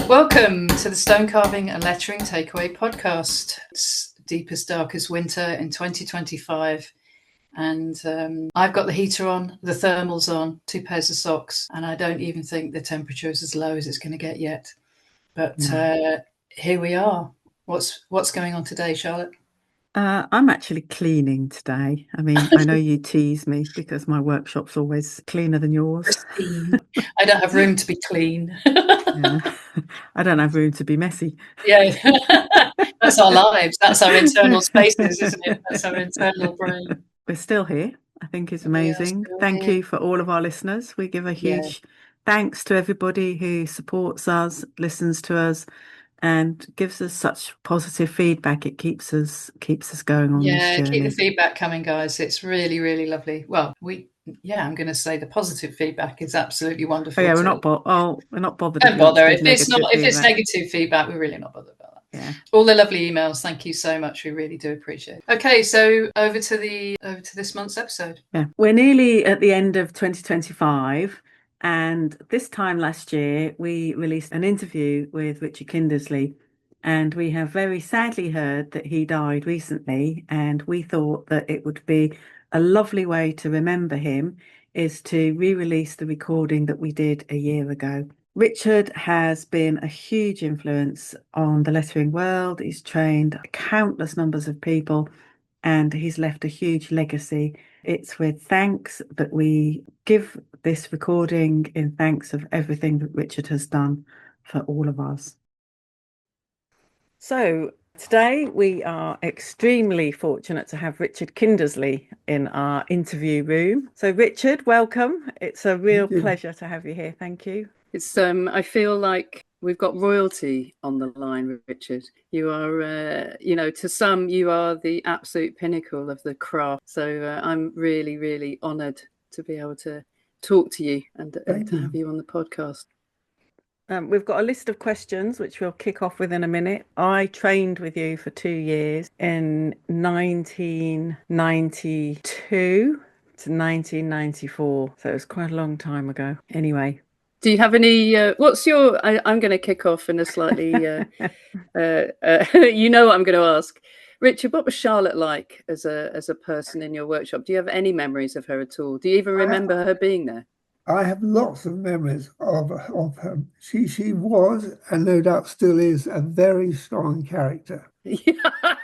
Welcome to the Stone Carving and Lettering Takeaway Podcast. It's deepest, darkest winter in 2025. And I've got the heater on, the thermals on, 2 pairs of socks, and I don't even think the temperature is as low as it's going to get yet. But here we are. What's going on today, Charlotte? I'm actually cleaning today. I mean, I know you tease me because my workshop's always cleaner than yours. I don't have room to be clean. Yeah. I don't have room to be messy. Yeah, that's our lives. That's our internal spaces, isn't it? That's our internal brain. We're still here. I think it's amazing. Thank you for all of our listeners. We give a huge thanks to everybody who supports us, listens to us, and gives us such positive feedback. It keeps us going on this journey. Keep the feedback coming, guys. It's really, really lovely. Well, I'm going to say the positive feedback is absolutely wonderful. Oh, yeah, we're not bothered. Don't bother if it's negative feedback. We're really not bothered about that. Yeah. All the lovely emails. Thank you so much. We really do appreciate it. Okay, so over to this month's episode. Yeah, we're nearly at the end of 2025. And this time last year, we released an interview with Richard Kindersley, and we have very sadly heard that he died recently. And we thought that it would be a lovely way to remember him is to re-release the recording that we did a year ago. Richard has been a huge influence on the lettering world. He's trained countless numbers of people, and he's left a huge legacy. It's with thanks that we give this recording in thanks of everything that Richard has done for all of us. So today we are extremely fortunate to have Richard Kindersley in our interview room. So Richard, welcome. It's a real pleasure to have you here. Thank you. It's I feel like we've got royalty on the line, Richard. You are, to some, you are the absolute pinnacle of the craft. So I'm really, really honoured to be able to talk to you and to have you on the podcast. We've got a list of questions which we'll kick off with in a minute. I trained with you for 2 years in 1992 to 1994. So it was quite a long time ago. Anyway. Do you have any, what's your, I'm going to kick off in a slightly, you know what I'm going to ask. Richard, what was Charlotte like as a person in your workshop? Do you have any memories of her at all? Do you even remember her being there? I have lots of memories of her. She was, and no doubt still is, a very strong character.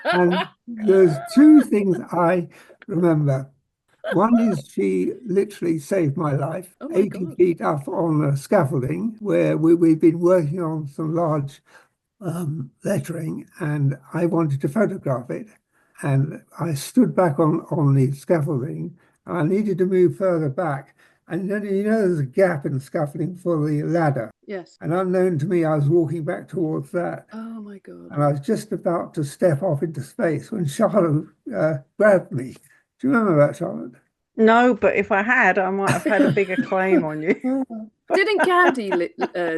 And there's 2 things I remember. One is she literally saved my life, 80 feet up on the scaffolding, where we've been working on some large lettering, and I wanted to photograph it. And I stood back on the scaffolding, and I needed to move further back. And then, there's a gap in the scaffolding for the ladder. Yes. And unknown to me, I was walking back towards that. Oh, my God. And I was just about to step off into space when Charlotte grabbed me. Do you remember that, Charlotte? No, but if I had, I might have had a bigger claim on you. Didn't Gaudi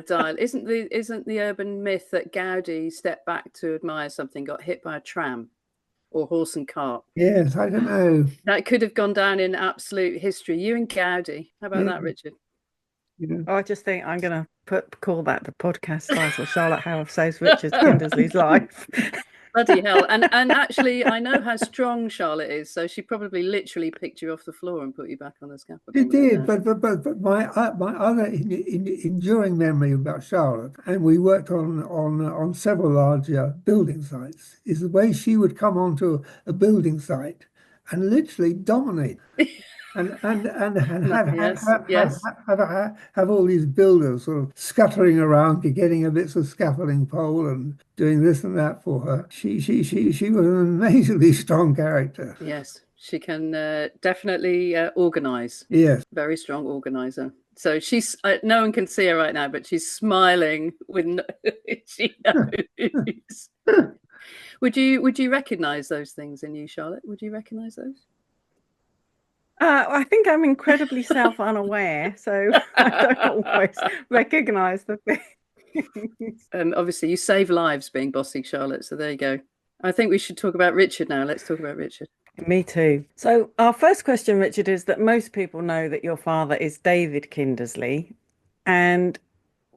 die? Isn't the urban myth that Gaudi stepped back to admire something, got hit by a tram or horse and cart? Yes, I don't know. That could have gone down in absolute history. You and Gaudi. How about that, Richard? I just think I'm going to call that the podcast title, Charlotte Howe Saves Richard Kindersley's Life. Bloody hell. And actually, I know how strong Charlotte is, so she probably literally picked you off the floor and put you back on the scaffolding. It did, but my other enduring memory about Charlotte, and we worked on several larger building sites, is the way she would come onto a building site and literally dominate. And have all these builders sort of scuttering around, getting a bits of scaffolding pole and doing this and that for her. She was an amazingly strong character. Yes, she can definitely organise. Yes, very strong organizer. So she's no one can see her right now, but she's smiling with she knows. Would you recognise those things in you, Charlotte? Would you recognise those? I think I'm incredibly self-unaware, so I don't always recognise the things. Obviously, you save lives being bossy, Charlotte, so there you go. I think we should talk about Richard now. Let's talk about Richard. Me too. So our first question, Richard, is that most people know that your father is David Kindersley. And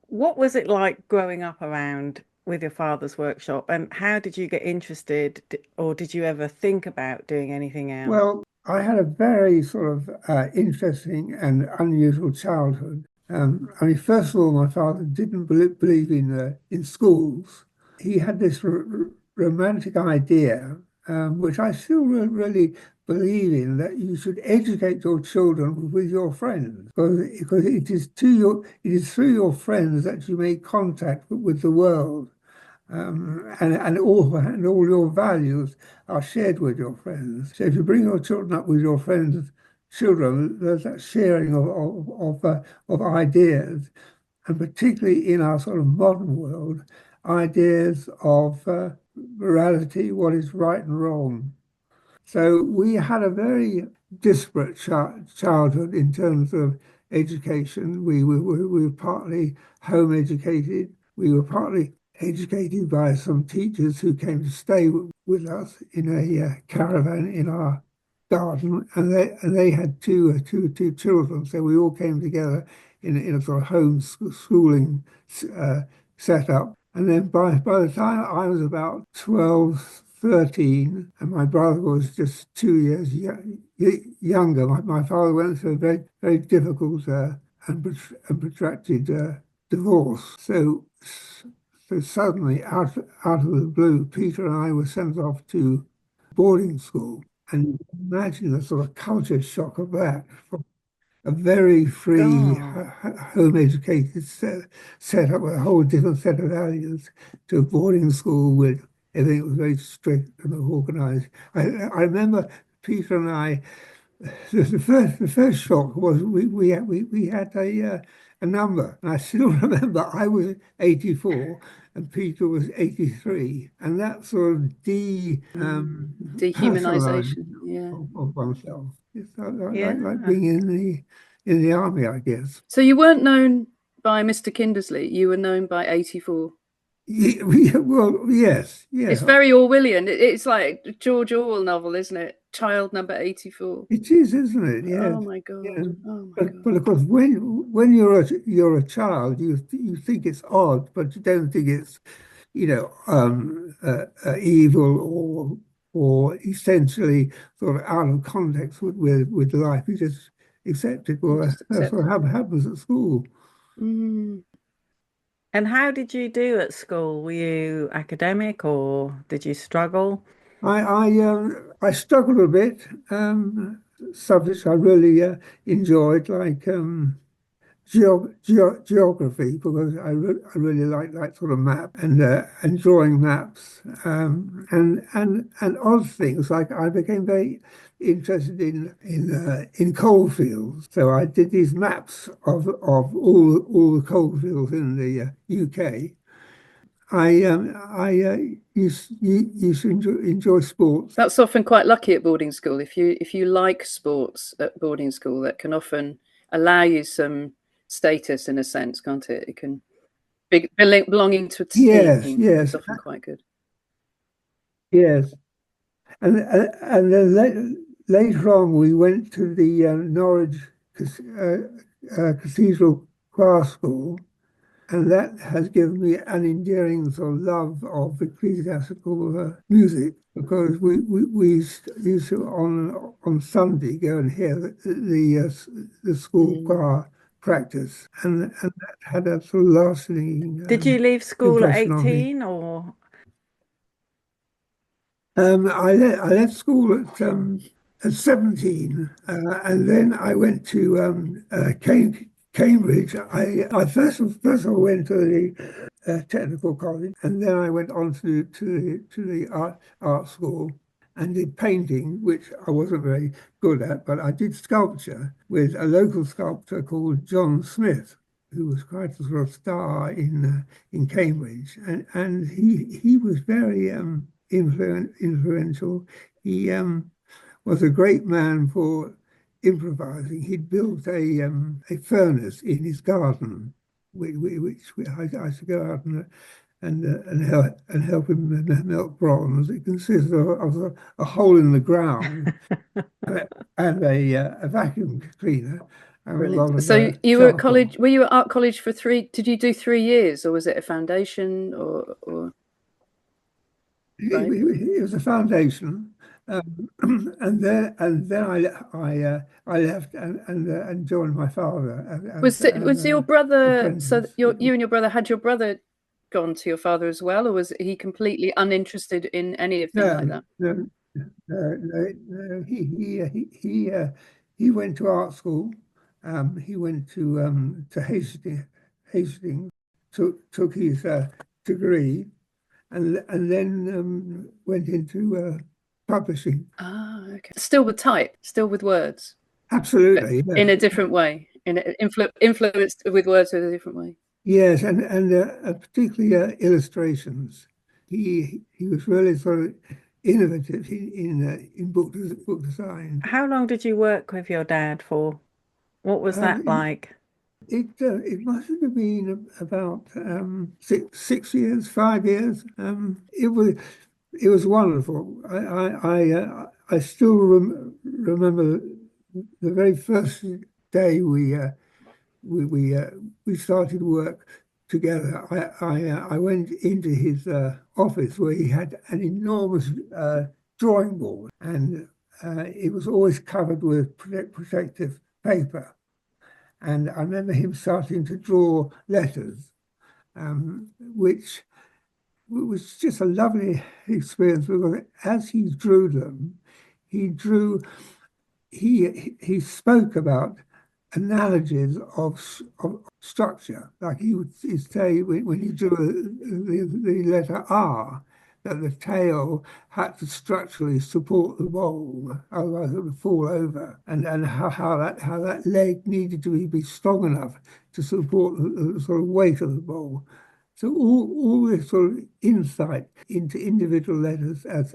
what was it like growing up around with your father's workshop, and how did you get interested, or did you ever think about doing anything else? Well, I had a very sort of interesting and unusual childhood. I mean, first of all, my father didn't believe in schools. He had this romantic idea, which I still really believe in, that you should educate your children with your friends, because it is through your friends that you make contact with the world. And all your values are shared with your friends. So if you bring your children up with your friends' children, there's that sharing of ideas, and particularly in our sort of modern world, ideas of morality, what is right and wrong. So we had a very disparate childhood in terms of education. We were partly home educated. We were partly educated by some teachers who came to stay with us in a caravan in our garden, and they had two children, so we all came together in a sort of homeschooling setup. And then by the time I was about 12, 13, and my brother was just 2 years younger, my father went through a very, very difficult and protracted divorce. So suddenly, out of the blue, Peter and I were sent off to boarding school. And imagine the sort of culture shock of that, from a very free, home-educated setup with a whole different set of values, to a boarding school with everything was very strict and organized. I remember Peter and I, the first shock was we had a number, and I still remember I was 84 and Peter was 83, and that sort of dehumanization, of oneself. It's like being in the army, I guess. So you weren't known by Mr. Kindersley, you were known by 84. Well, yes. It's very Orwellian. It's like a George Orwell novel, isn't it? Child number 84. It is, isn't it? Yeah. Oh my God. Yeah. Oh my God. But of course, when you're a child, you think it's odd, but you don't think it's, evil or essentially sort of out of context with life. You just accept it. Well, that's what happens at school. Mm. And how did you do at school? Were you academic, or did you struggle? I struggled a bit. Subjects I really enjoyed, like geography, because I really like that sort of map and drawing maps, and odd things, like I became very interested in coal fields. So I did these maps of all the coal fields in the UK. I used to enjoy sports. That's often quite lucky at boarding school. If you like sports at boarding school, that can often allow you some status in a sense, can't it? It can be belonging to a team. Yes. It's often quite good. Yes, and then later on we went to the Norwich Cathedral Choir School, and that has given me an endearing sort of love of ecclesiastical music, because we used to on Sunday go and hear the school choir practice, and that had a sort of lasting. Did you leave school at impression on me. 18, or? I left school at 17, and then I went to Cambridge. I first of all went to the technical college, and then I went on to the art school and did painting, which I wasn't very good at, but I did sculpture with a local sculptor called John Smith, who was quite a sort of star in Cambridge, and he was very influential. He was a great man for improvising. He'd built a furnace in his garden, which I used to go out and help him melt bronze. It consists of a hole in the ground and a vacuum cleaner and a lot of So you were at charcoal. college? Were you at art college for 3? Did you do 3 years, or was it a foundation, or? Right. It was a foundation, and then I left and joined my father. Was your brother? So apprentice. you and your brother, had your brother gone to your father as well, or was he completely uninterested in anything like that? No, he went to art school. He went to Hastings, took his degree, and then went into publishing. Ah, okay. Still with type, still with words. Absolutely, in a different way, influenced with words in a different way. Yes, and particularly illustrations. He was really sort of innovative in book design. How long did you work with your dad for? What was that like? It must have been about 6 years, 5 years. It was wonderful. I still remember the very first day we started work together. I went into his office where he had an enormous drawing board, and it was always covered with protective paper. And I remember him starting to draw letters, which was just a lovely experience, because as he drew them, he spoke about analogies of structure. Like he would say when he drew the letter R, that the tail had to structurally support the bowl, otherwise it would fall over, and how that leg needed to be strong enough to support the sort of weight of the bowl. So all this sort of insight into individual letters as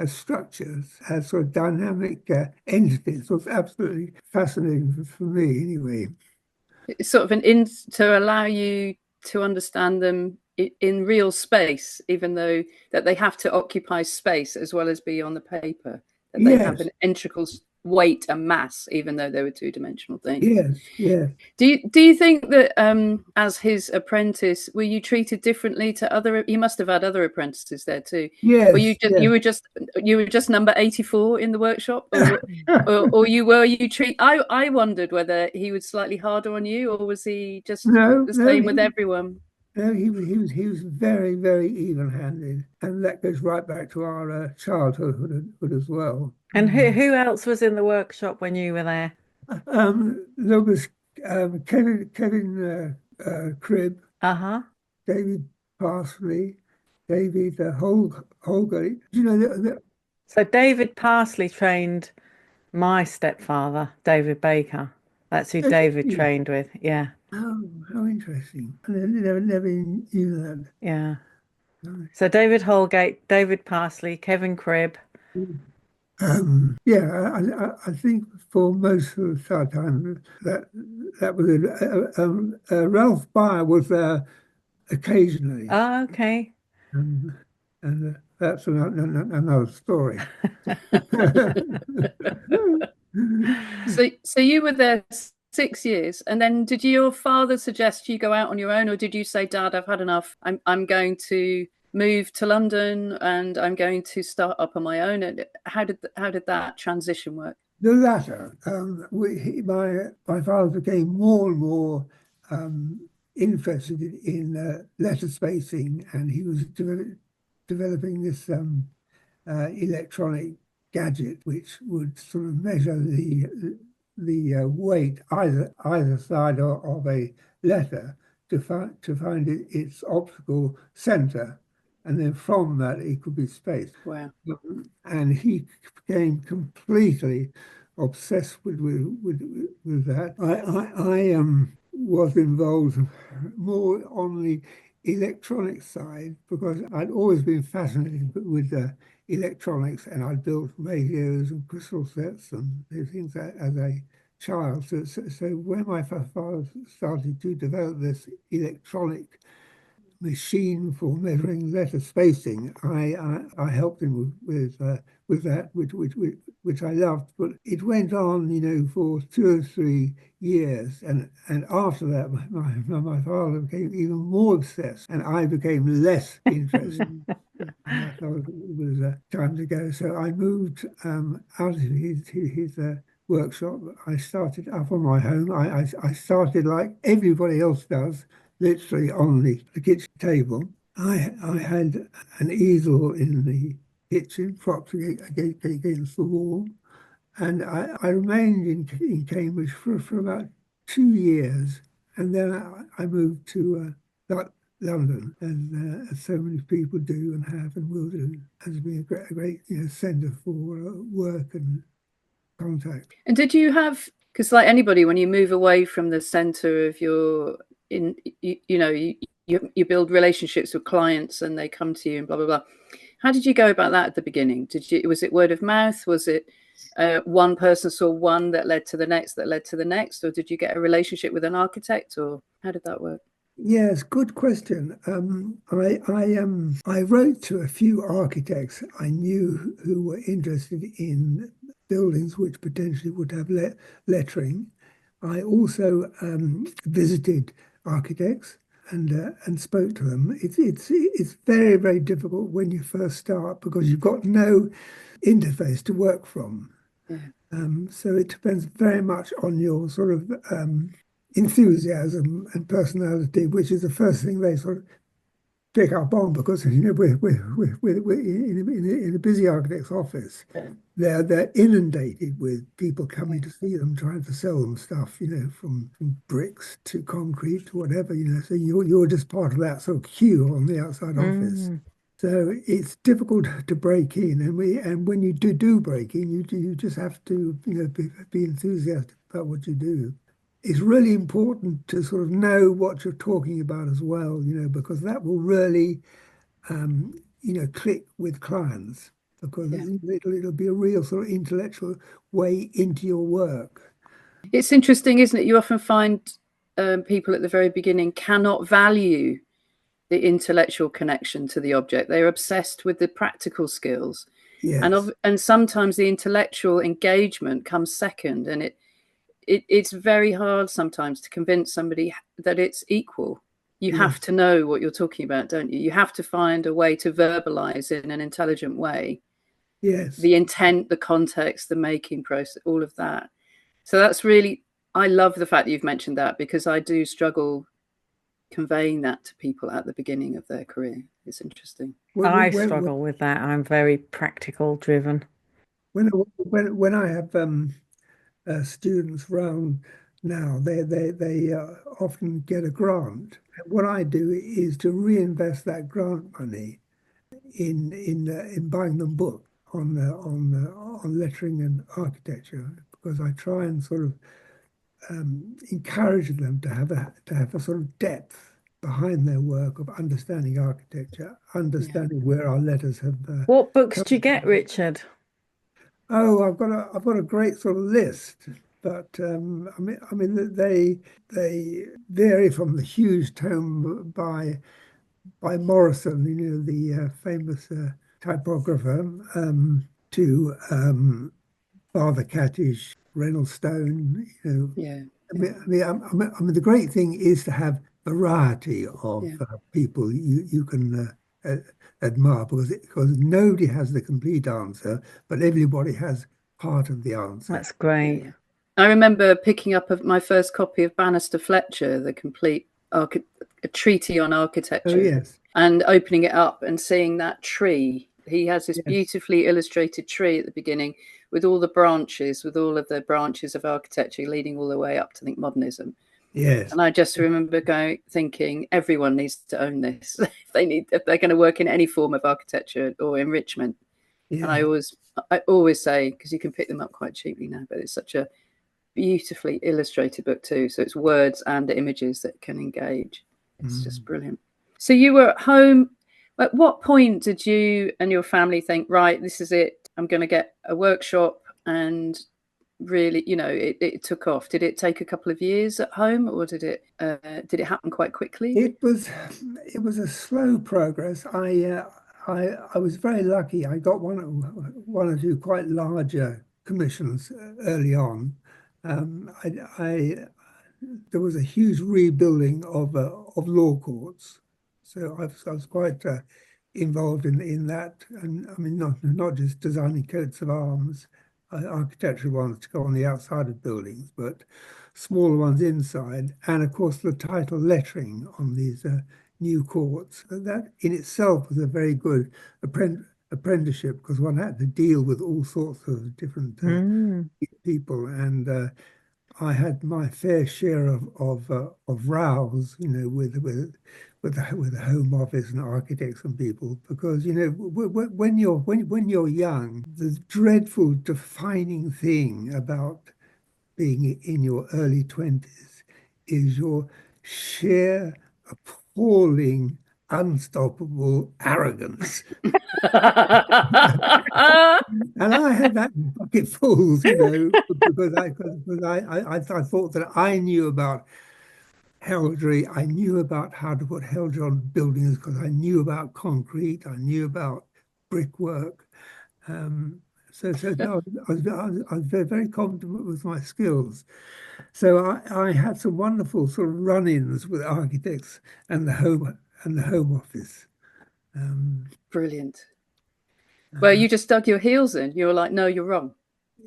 structures, as sort of dynamic entities, was absolutely fascinating for me anyway. It's sort of to allow you to understand them in real space, even though that they have to occupy space as well as be on the paper, that they have an integral weight and mass, even though they were two-dimensional things. Yes. Do you think that as his apprentice, were you treated differently to other? You must have had other apprentices there too. Yes. Were you were just number 84 in the workshop, or you treat? I wondered whether he was slightly harder on you, or was he just the same with everyone? No, he was very, very even-handed, and that goes right back to our childhood as well. And who else was in the workshop when you were there? There was Kevin Cribb, David Parsley, David Holgate. Do you know that? So David Parsley trained my stepfather, David Baker. That's who David trained with. Yeah. Oh, how interesting! I never knew that. Yeah. So David Holgate, David Parsley, Kevin Cribb. I think for most of the time that was it. Ralph Byer was there occasionally. Oh, okay. And that's another story. So you were there 6 years, and then did your father suggest you go out on your own, or did you say, Dad, I've had enough, I'm going to move to London and I'm going to start up on my own? And how did that transition work? The latter. My father became more and more interested in letter spacing, and he was developing this electronic gadget which would sort of measure the weight either side of a letter to find its optical center, and then from that it could be spaced. Wow! And he became completely obsessed with that. I was involved more on the electronic side because I'd always been fascinated with electronics, and I built radios and crystal sets and things as a child. So when my father started to develop this electronic machine for measuring letter spacing. I helped him with that, which I loved. But it went on, for 2 or 3 years, and after that, my father became even more obsessed, and I became less interested. And I thought it was time to go. So I moved out of his workshop. I started up on my home. I started like everybody else does, literally on the kitchen table. I had an easel in the kitchen, propped against the wall, and I remained in Cambridge for about 2 years, and then I moved to London, as so many people do and have and will do, has been a great centre for work and contact. And did you have, because like anybody, when you move away from the centre of your, you build relationships with clients and they come to you and blah, blah, blah. How did you go about that at the beginning? Was it word of mouth? Was it one person saw one that led to the next, that led to the next? Or did you get a relationship with an architect, or how did that work? Yes, good question. I wrote to a few architects I knew who were interested in buildings which potentially would have lettering. I also visited architects and spoke to them. It's very, very difficult when you first start because you've got no interface to work from. Yeah. So it depends very much on your sort of enthusiasm and personality, which is the first thing they sort of pick up on, because we're in a busy architect's office. Yeah. They're inundated with people coming to see them, trying to sell them stuff, from bricks to concrete to whatever, so you're just part of that sort of queue on the outside office. So it's difficult to break in, and when you do break in, you just have to be enthusiastic about what you do. It's really important to sort of know what you're talking about as well, because that will really, click with clients, because it'll be a real sort of intellectual way into your work. It's interesting, isn't it? You often find people at the very beginning cannot value the intellectual connection to the object. They're obsessed with the practical skills. Yes. And sometimes the intellectual engagement comes second, and it's very hard sometimes to convince somebody that it's equal. You have to know what you're talking about, don't you? You have to find a way to verbalize in an intelligent way. Yes. The intent, the context, the making process, all of that. So that's really, I love the fact that you've mentioned that, because I do struggle conveying that to people at the beginning of their career. It's interesting. I struggle with that. I'm very practical driven. When I have students round now, they often get a grant. And what I do is to reinvest that grant money in buying them books on lettering and architecture, because I try and sort of encourage them to have a sort of depth behind their work of understanding architecture, understanding where our letters have. What books do you get, Richard? Oh, I've got a great sort of list, but I mean they vary from the huge tome by Morrison, the famous typographer, to Father Cattish, Reynolds Stone. I mean, the great thing is to have variety of people you can admire, because nobody has the complete answer, but everybody has part of the answer. That's great. Yeah. I remember picking up my first copy of Bannister Fletcher, the complete a treatise on architecture. Oh, yes. And opening it up and seeing that tree. He has this beautifully illustrated tree at the beginning with all the branches, with all of the branches of architecture leading all the way up to, I think, modernism. Yes. And I just remember thinking, everyone needs to own this if they're going to work in any form of architecture or enrichment. Yeah. And I always say, because you can pick them up quite cheaply now, but it's such a beautifully illustrated book too. So it's words and images that can engage. It's just brilliant. So you were at home. At what point did you and your family think, right, this is it, I'm going to get a workshop and really, it took off? Did it take a couple of years at home, or did it happen quite quickly? It was a slow progress. I was very lucky. I got one or two quite larger commissions early on. There was a huge rebuilding of law courts, so I was quite involved in that. And I mean, not just designing coats of arms, architectural ones to go on the outside of buildings, but smaller ones inside, and of course the title lettering on these new courts. That in itself was a very good apprenticeship, because one had to deal with all sorts of different people, and I had my fair share of rows, with the Home Office and architects and people, because when you're young, the dreadful defining thing about being in your early 20s is your sheer appalling, unstoppable arrogance. And I had that bucketfuls, because I thought that I knew about heraldry, I knew about how to put heraldry on buildings, because I knew about concrete, I knew about brickwork. So no, I was very, very confident with my skills. So I had some wonderful sort of run-ins with architects and the Home Office. Brilliant. Well, you just dug your heels in. You were like, no, you're wrong.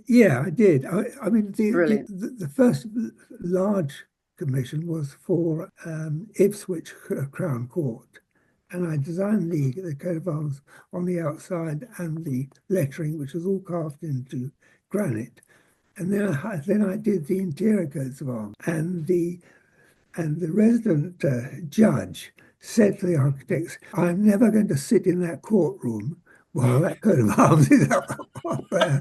Yeah, I did. I mean, the first large commission was for Ipswich Crown Court, and I designed the coat of arms on the outside and the lettering, which was all carved into granite. And then I did the interior coats of arms, and the resident judge said to the architects, "I'm never going to sit in that courtroom while that coat of arms is up there."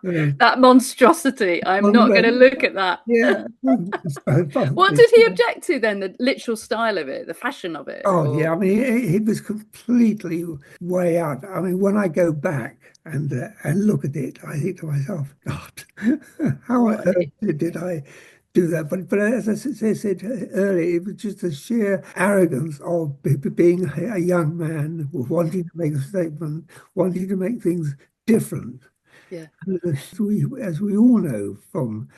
That monstrosity. I'm not going to look at that. Yeah. What did he object to then? The literal style of it, the fashion of it? Oh, yeah. I mean, it was completely way out. I mean, when I go back and look at it, I think to myself, God, how on earth did I do that? But as I said earlier, it was just the sheer arrogance of being a young man, wanting to make a statement, wanting to make things different. Yeah. As we all know from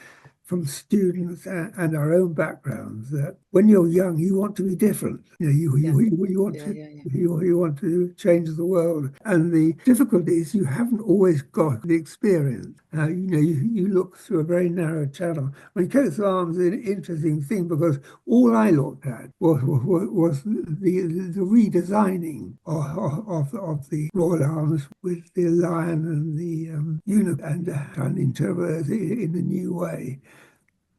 students and our own backgrounds, that when you're young, you want to be different. You want to change the world. And the difficulty is you haven't always got the experience. You look through a very narrow channel. I mean, coats of arms is an interesting thing, because all I looked at was the redesigning of the Royal Arms, with the lion and the unicorn, and interpreted in a new way.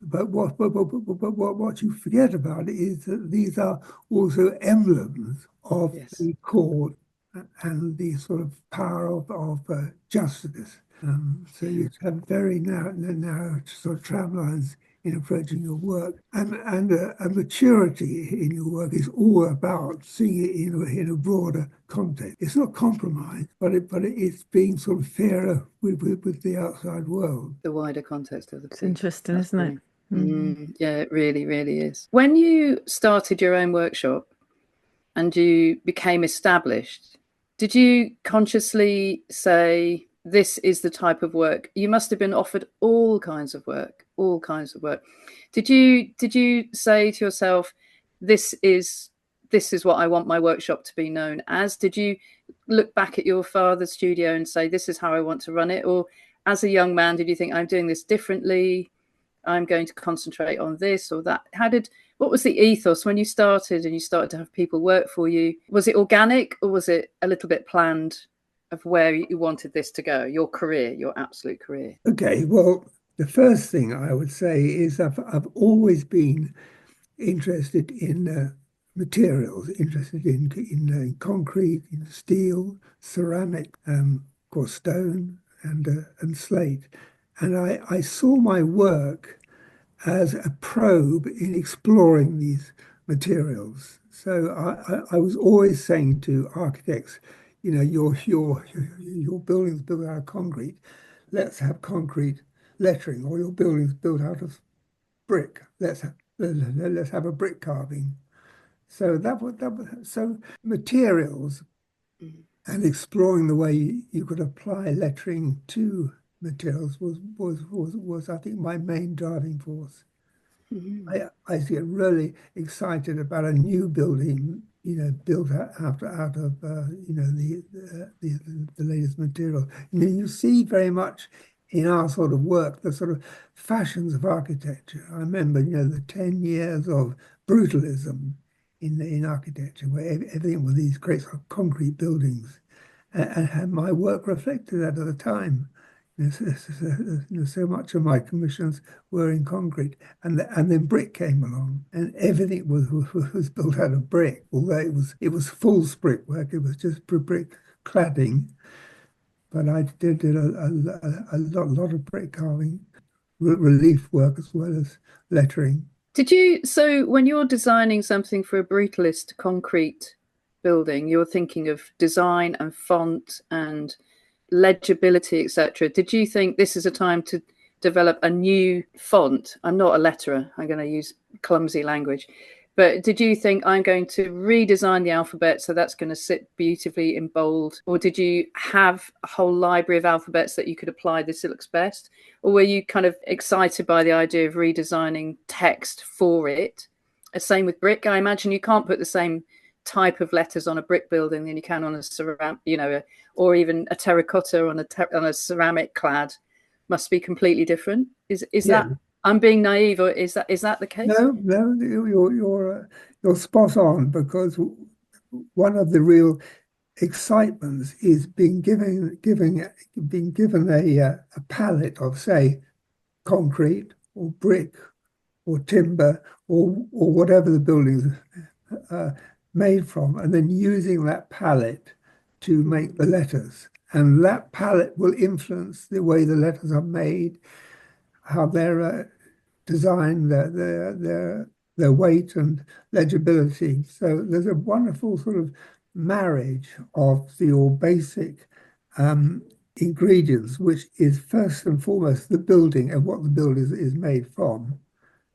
But what you forget about it is that these are also emblems of the court and the sort of power of justice. So you have very narrow sort of tramlines in approaching your work, and a maturity in your work is all about seeing it in a broader context. It's not compromise, but it's being sort of fairer with the outside world. The wider context of the piece. It's interesting, isn't it? Yeah, it really, really is. When you started your own workshop and you became established, did you consciously say, this is the type of work? You must have been offered all kinds of work. Did you say to yourself, this is what I want my workshop to be known as? Did you look back at your father's studio and say, this is how I want to run it? Or as a young man, did you think, I'm doing this differently? I'm going to concentrate on this or that? What was the ethos when you started and you started to have people work for you? Was it organic, or was it a little bit planned of where you wanted this to go, your career, your absolute career? Okay, well, the first thing I would say is I've always been interested in materials, interested in concrete, in steel, ceramic, of course, stone and slate. And I saw my work as a probe in exploring these materials. So I was always saying to architects, your building's built out of concrete. Let's have concrete lettering, or your building's built out of brick. Let's have a brick carving. So so materials and exploring the way you could apply lettering to materials was I think my main driving force. I get really excited about a new building, built out of the latest material. You see very much in our sort of work the sort of fashions of architecture. I remember, the 10 years of brutalism in architecture, where everything was these great sort of concrete buildings, and my work reflected that at the time. So much of my commissions were in concrete, and then brick came along, and everything was built out of brick. Although it was false brickwork, it was just brick cladding. But I did a lot of brick carving, relief work as well as lettering. So when you're designing something for a brutalist concrete building, you're thinking of design and font and legibility, etc. Did you think this is a time to develop a new font? I'm not a letterer, I'm going to use clumsy language, but did you think I'm going to redesign the alphabet so that's going to sit beautifully in bold? Or did you have a whole library of alphabets that you could apply, this looks best? Or were you kind of excited by the idea of redesigning text for it? Same with brick. I imagine you can't put the same type of letters on a brick building than you can on a ceramic, or even a terracotta on a ceramic clad. Must be completely different. Is that I'm being naive, or is that the case? No, you're spot on, because one of the real excitements is being given a palette of, say, concrete or brick or timber or whatever the building's made from, and then using that palette to make the letters. And that palette will influence the way the letters are made, how they're designed, their weight and legibility. So there's a wonderful sort of marriage of your basic ingredients, which is first and foremost the building and what the building is made from.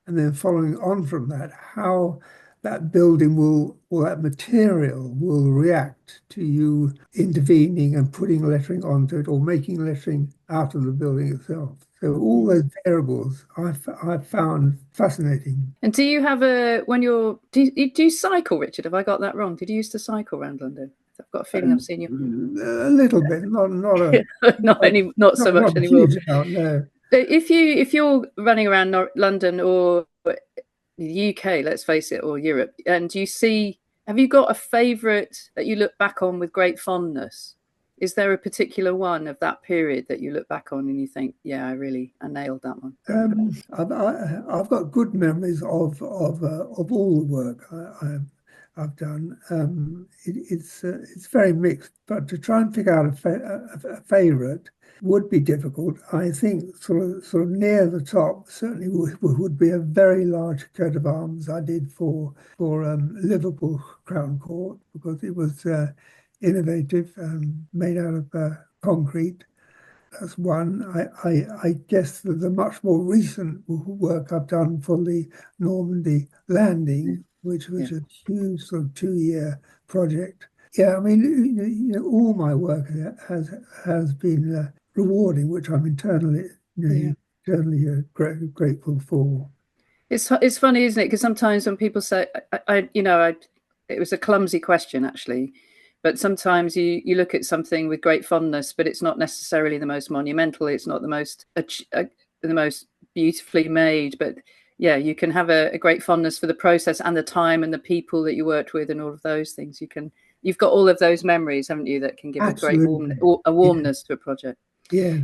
And then following on from that, how that building or that material will react to you intervening and putting lettering onto it, or making lettering out of the building itself. So all those variables I found fascinating. And do you have do you cycle, Richard? Have I got that wrong? Did you used to cycle around London? I've got a feeling I've seen you a little bit, not not so much anymore. No. If you're running around London or the UK, let's face it, or Europe, and have you got a favourite that you look back on with great fondness? Is there a particular one of that period that you look back on and you think, yeah, I nailed that one? I've got good memories of all the work I've done. It's very mixed, but to try and figure out a favourite would be difficult. I think sort of near the top certainly would be a very large coat of arms I did for Liverpool Crown Court, because it was innovative, made out of concrete. That's one. I guess that the much more recent work I've done for the Normandy landing, which was a huge sort of 2-year project. Yeah, I mean, all my work has been rewarding, which I'm eternally grateful for. It's funny, isn't it? Because sometimes when people say, it was a clumsy question actually, but sometimes you look at something with great fondness, but it's not necessarily the most monumental. It's not the most beautifully made, but yeah, you can have a great fondness for the process and the time and the people that you worked with and all of those things. You've got all of those memories, haven't you, that can give Absolutely. a warmness to a project. Yeah.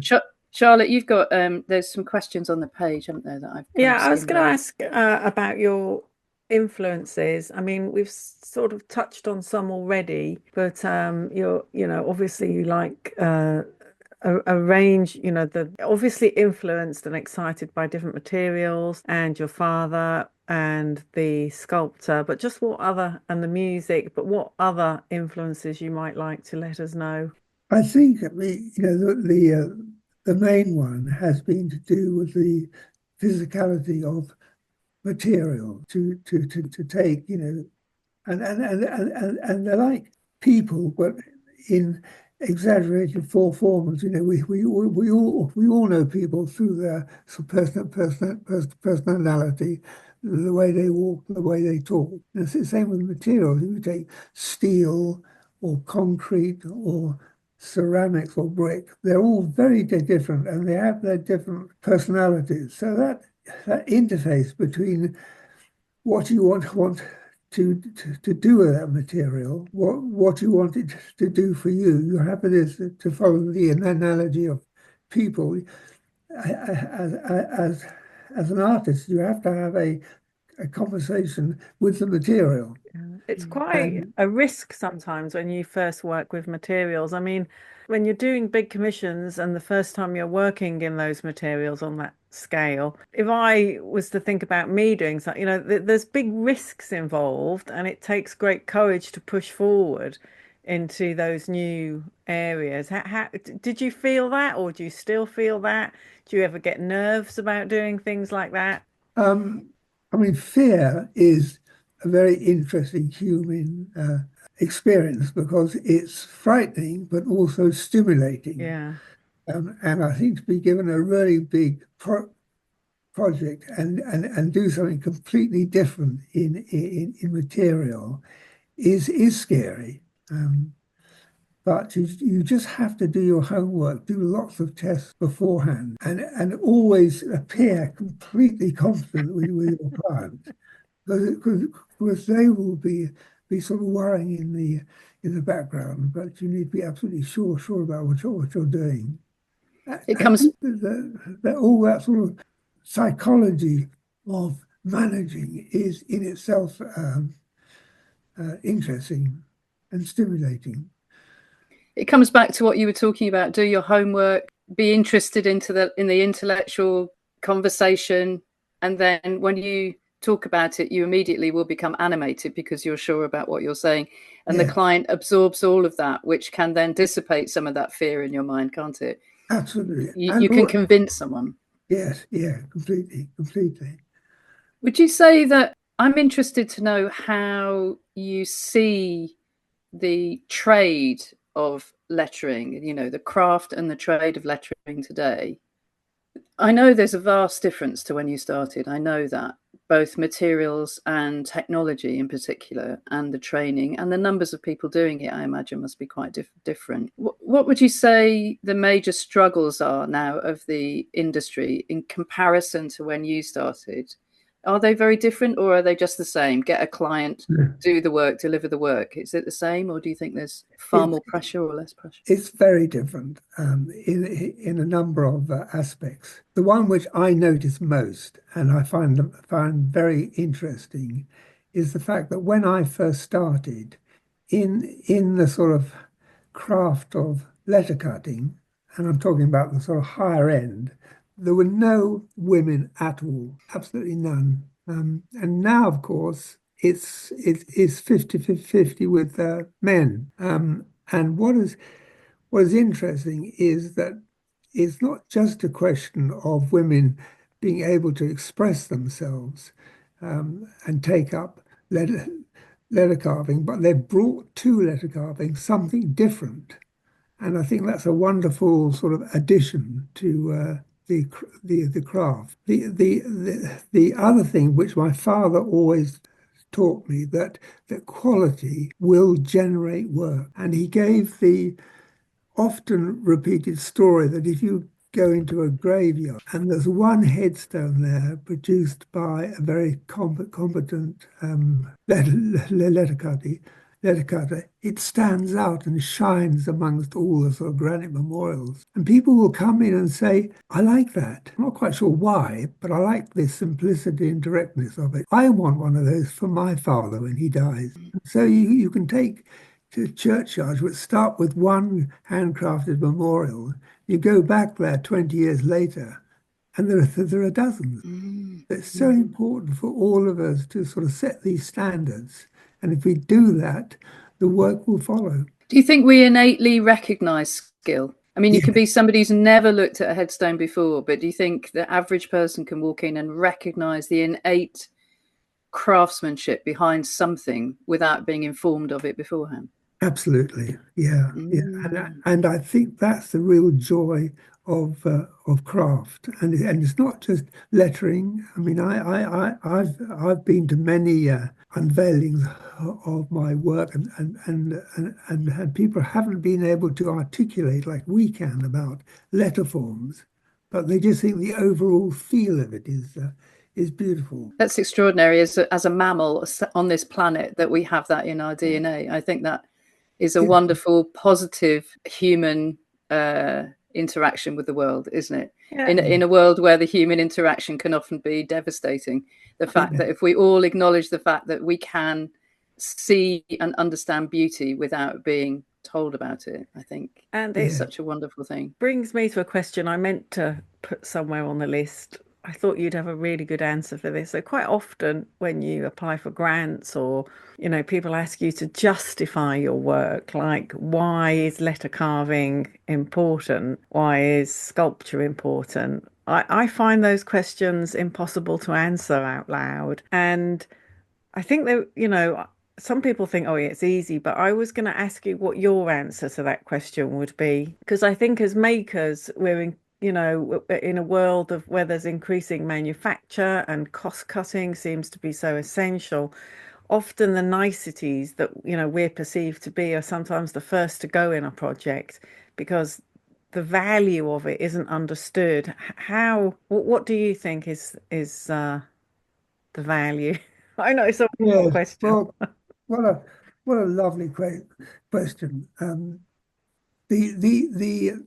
Charlotte, you've got there's some questions on the page, haven't there, that I've I was going to ask about your influences. I mean, we've sort of touched on some already, but obviously you like a range, obviously influenced and excited by different materials, and your father and the sculptor, but just what other, and the music, but what other influences you might like to let us know? I think the main one has been to do with the physicality of material to take, and they're like people, but in exaggerated forms. We all know people through their personality, the way they walk, the way they talk. And it's the same with materials. If you take steel or concrete or ceramics or brick, they're all very different, and they have their different personalities. So that interface between what you want to do with that material, what you want it to do for you. You have it is to follow the analogy of people. As an artist, you have to have a conversation with the material. It's quite a risk sometimes when you first work with materials. I mean, when you're doing big commissions and the first time you're working in those materials on that scale, if I was to think about me doing something, there's big risks involved, and it takes great courage to push forward into those new areas. How did you feel that, or do you still feel that? Do you ever get nerves about doing things like that? I mean, fear is a very interesting human experience because it's frightening but also stimulating. Yeah. And I think to be given a really big project and do something completely different in material is scary. But you just have to do your homework, do lots of tests beforehand, and always appear completely confident with your clients, because they will be sort of worrying in the background, but you need to be absolutely sure about what you're doing. It comes all that sort of psychology of managing is in itself interesting and stimulating. It comes back to what you were talking about. Do your homework, be interested in the intellectual conversation, and then when you talk about it, you immediately will become animated because you're sure about what you're saying, and the client absorbs all of that, which can then dissipate some of that fear in your mind, can't it? Absolutely. You can convince someone. Yes, completely. Would you say that, I'm interested to know how you see the trade of lettering, the craft and the trade of lettering today? I know there's a vast difference to when you started. I know that both materials and technology in particular, and the training and the numbers of people doing it, I imagine, must be quite different. What would you say the major struggles are now of the industry in comparison to when you started? Are they very different, or are they just the same? Get a client, do the work, deliver the work. Is it the same, or do you think there's far more pressure or less pressure? It's very different in a number of aspects. The one which I notice most, and I find very interesting, is the fact that when I first started in the sort of craft of letter cutting, and I'm talking about the sort of higher end, there were no women at all, absolutely none. And now, of course, it's 50-50 with men. And what is interesting is that it's not just a question of women being able to express themselves and take up letter carving, but they've brought to letter carving something different. And I think that's a wonderful sort of addition to the craft. The other thing which my father always taught me, that quality will generate work, and he gave the often repeated story that if you go into a graveyard and there's one headstone there produced by a very competent letter cutter, it stands out and shines amongst all the sort of granite memorials. And people will come in and say, I like that. I'm not quite sure why, but I like the simplicity and directness of it. I want one of those for my father when he dies. So you can take to churchyards which start with one handcrafted memorial. You go back there 20 years later, And there are dozens. It's so important for all of us to sort of set these standards. And if we do that, the work will follow. Do you think we innately recognise skill? I mean, you can be somebody who's never looked at a headstone before, but do you think the average person can walk in and recognise the innate craftsmanship behind something without being informed of it beforehand? Absolutely, yeah. And I think that's the real joy of craft, and it's not just lettering. I mean, I've been to many unveilings of my work, and people haven't been able to articulate like we can about letter forms, but they just think the overall feel of it is beautiful. That's extraordinary. As a mammal on this planet, that we have that in our DNA. I think that is a wonderful, positive human interaction with the world, isn't it? Yeah. In a world where the human interaction can often be devastating, the fact that if we all acknowledge the fact that we can see and understand beauty without being told about it, I think, and it's such a wonderful thing. Brings me to a question I meant to put somewhere on the list. I thought you'd have a really good answer for this. So quite often when you apply for grants, or, you know, people ask you to justify your work, like, why is letter carving important? Why is sculpture important? I find those questions impossible to answer out loud. And I think that, you know, some people think, oh, yeah, it's easy, but I was going to ask you what your answer to that question would be. Because I think as makers, we're in a world of where there's increasing manufacture and cost cutting seems to be so essential. Often the niceties that, you know, we're perceived to be are sometimes the first to go in a project because the value of it isn't understood. What do you think is the value? I know it's a question. Well, what a lovely question.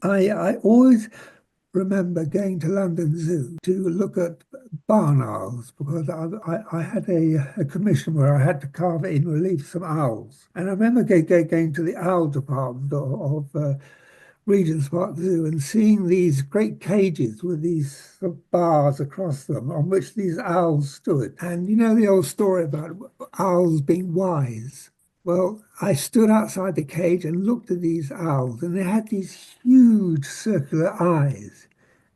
I always remember going to London Zoo to look at barn owls, because I had a commission where I had to carve in relief some owls. And I remember going to the owl department of Regent's Park Zoo and seeing these great cages with these sort of bars across them on which these owls stood. And you know the old story about owls being wise? Well, I stood outside the cage and looked at these owls, and they had these huge circular eyes,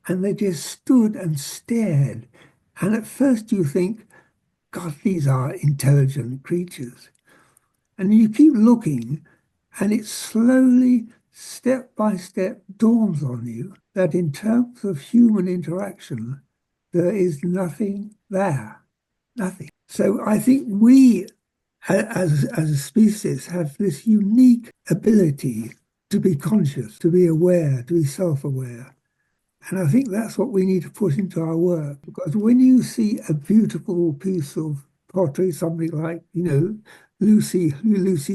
and they just stood and stared. And at first you think, God, these are intelligent creatures. And you keep looking, and it slowly, step by step, dawns on you that in terms of human interaction, there is nothing there, nothing. So I think we, as a species, have this unique ability to be conscious, to be aware, to be self-aware. And I think that's what we need to put into our work, because when you see a beautiful piece of pottery, something like, you know, Lucy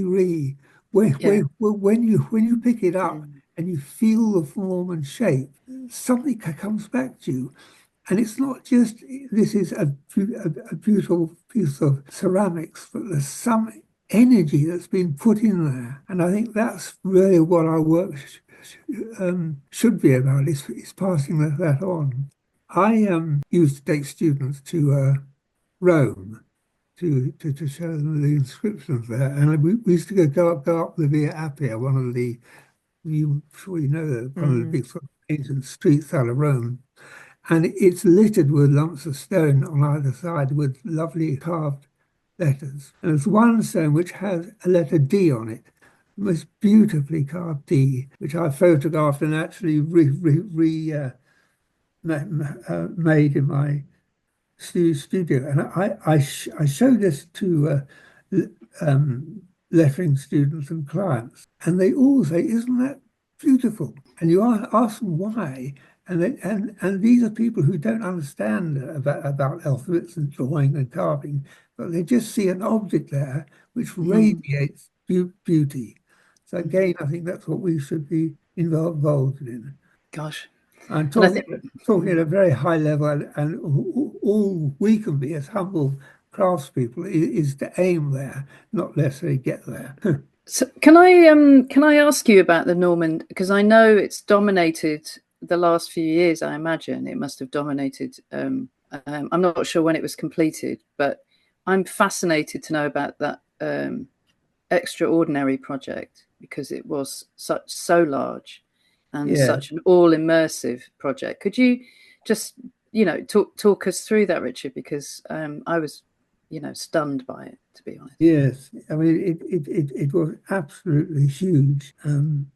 Ree, when you pick it up and you feel the form and shape, something comes back to you. And it's not just, this is a beautiful piece of ceramics, but there's some energy that's been put in there. And I think that's really what our work should be about, is passing that on. I used to take students to Rome to show them the inscriptions there. And we used to go up the Via Appia, one of the big sort of ancient streets out of Rome. And it's littered with lumps of stone on either side with lovely carved letters. And there's one stone which has a letter D on it, the most beautifully carved D, which I photographed and actually made in my studio. And I showed this to lettering students and clients, and they all say, "Isn't that beautiful?" And you ask them why. And these are people who don't understand about alphabets and drawing and carving, but they just see an object there which radiates beauty. So again, I think that's what we should be involved in. Gosh. I'm talking at a very high level, and all we can be as humble craftspeople is to aim there, not necessarily get there. So can I ask you about the Norman, because I know it's dominated the last few years, I imagine it must have dominated. I'm not sure when it was completed, but I'm fascinated to know about that extraordinary project, because it was so large and such an all-immersive project. Could you just, talk us through that, Richard? Because I was, stunned by it, to be honest. Yes, I mean it was absolutely huge, and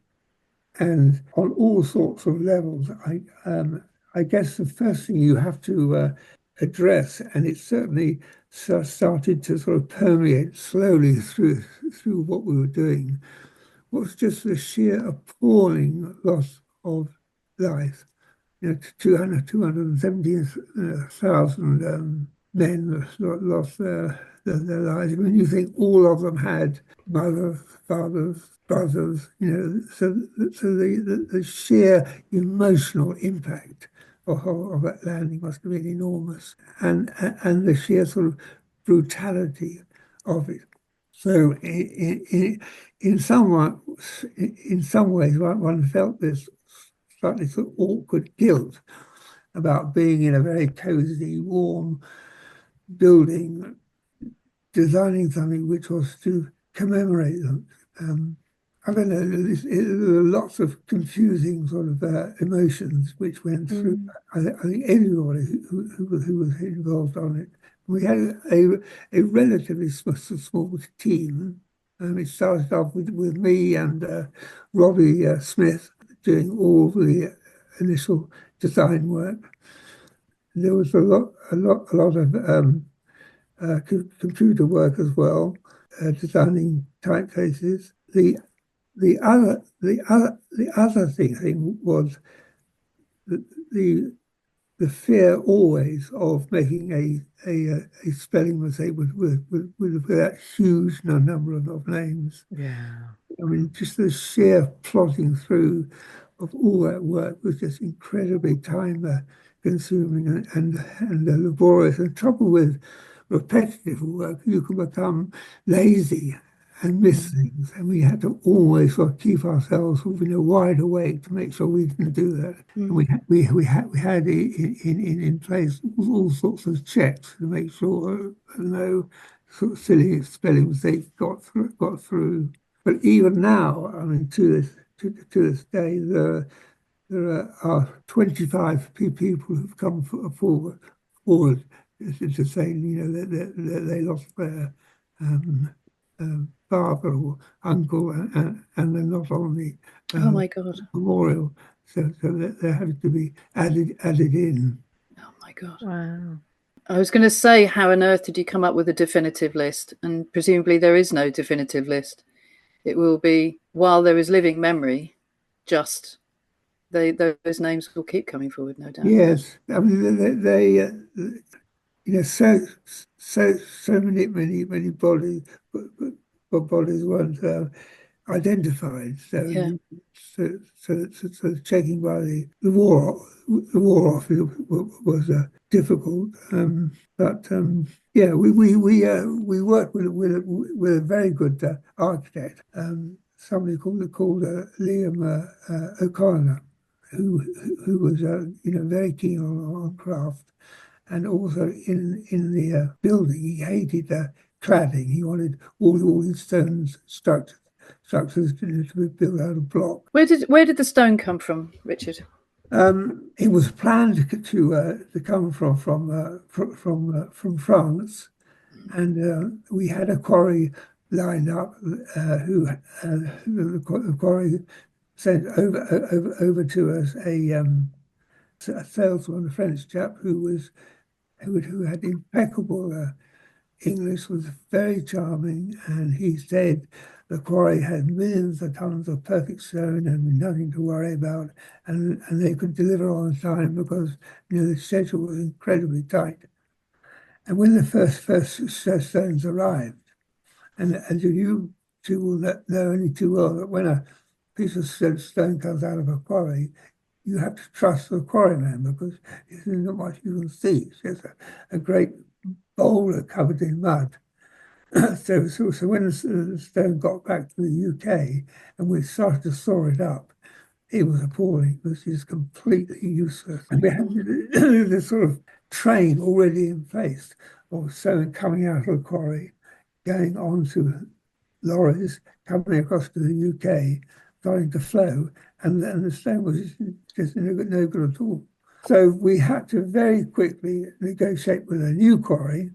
on all sorts of levels. I guess the first thing you have to address, and it certainly started to sort of permeate slowly through what we were doing, was just the sheer appalling loss of life. 217,000 men lost their lives. When you think all of them had mothers, fathers, brothers, so the sheer emotional impact of that landing must have been enormous, and the sheer sort of brutality of it. So in some ways, one felt this slightly sort of awkward guilt about being in a very cozy, warm building, designing something which was to commemorate them. I don't know, there were lots of confusing sort of emotions which went through, I think everybody who was involved on it. We had a relatively small team. It started off with me and Robbie Smith doing all the initial design work. There was a lot of computer work as well, designing typefaces. The other thing was the fear always of making a spelling mistake with that huge number of names. Yeah. I mean, just the sheer plodding through of all that work was just incredibly time consuming and laborious. The trouble with repetitive work, you can become lazy and miss things, and we had to always sort of keep ourselves wide awake to make sure we didn't do that. And we had in place all sorts of checks to make sure no sort of silly spelling mistakes got through. But even now, I mean, to this day, there are 25 people who've come forward to say, that they lost their father or uncle, and they're not on the Oh my God. memorial, so that they're having to be added in. Oh my God. Wow. I was going to say, how on earth did you come up with a definitive list? And presumably there is no definitive list. It will be, while there is living memory, just those names will keep coming forward, no doubt. Yes, I mean they so many bodies, but bodies weren't identified. So, so checking by the war office was difficult. But yeah, we worked with a very good architect, somebody called Liam O'Connor, who was very keen on craft, and also in the building he hated cladding. He wanted all these stones structures to be built out of block. Where did the stone come from, Richard? It was planned to come from France, and we had a quarry lined up who the quarry sent over to us a salesman, a French chap who had impeccable English, was very charming, and he said the quarry had millions of tons of perfect stone and nothing to worry about, and they could deliver on time because the schedule was incredibly tight. And when the first stones arrived, and as you two will know only too well, that when a piece of stone comes out of a quarry, you have to trust the quarryman because there's not much you can see. It's just a great boulder covered in mud. So when the stone got back to the UK and we started to saw it up, it was appalling. It was just completely useless. And we had this sort of train already in place of stone coming out of the quarry, going on to lorries, coming across to the UK, starting to flow, and the stone was just no good at all. So we had to very quickly negotiate with a new quarry,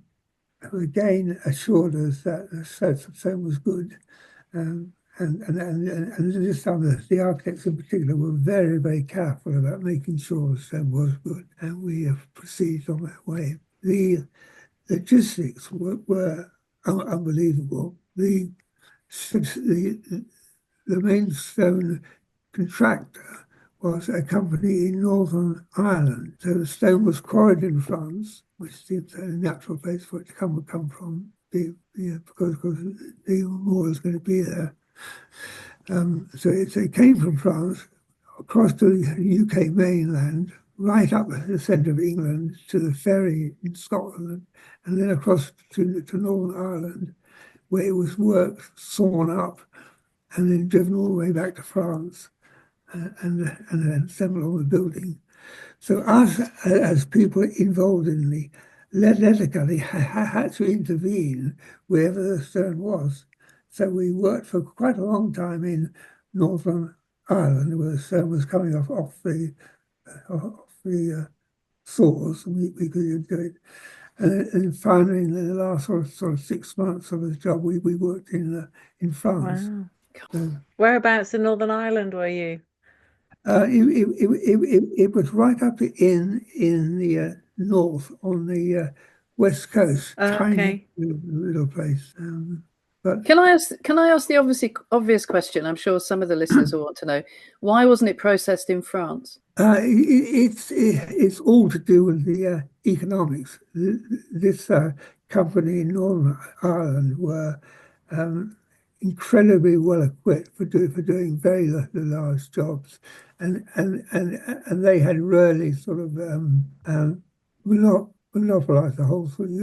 who again assured us that the stone was good. And this time the architects in particular were very, very careful about making sure the stone was good, and we have proceeded on that way. The logistics were unbelievable. The main stone contractor was a company in Northern Ireland. So the stone was quarried in France, which seems a natural place for it to come from, because the ore was going to be there. So it came from France, across to the UK mainland, right up the centre of England to the ferry in Scotland, and then across to Northern Ireland, where it was worked, sawn up, and then driven all the way back to France, and then assembled on the building. So us, as people involved in the leather cutting, had to intervene wherever the stone was. So we worked for quite a long time in Northern Ireland, where the stone was coming off the saws, and we could do it. And finally, in the last sort of 6 months of the job, we worked in France. Wow. So, Whereabouts in Northern Ireland were you? it was right up in the north on the west coast, tiny little place. But Can I ask the obvious question? I'm sure some of the listeners will want to know. Why wasn't it processed in France? It's all to do with the economics. This company in Northern Ireland were incredibly well equipped for doing very large jobs, and they had really sort of monopolized the whole sort of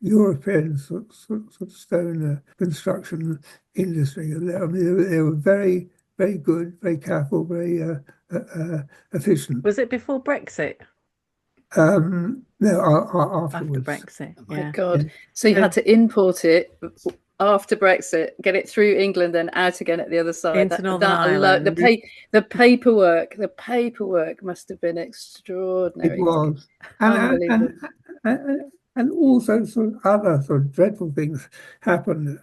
European sort of stone construction industry. I mean, they were very, very good, very careful, very efficient. Was it before Brexit? No, After afterwards. Brexit. Oh my Yeah. God. So you had to import it after Brexit, get it through England, then out again at the other side. Into Northern Ireland. The paperwork must have been extraordinary. It was. Unbelievable. And also sort of other sort of dreadful things happened.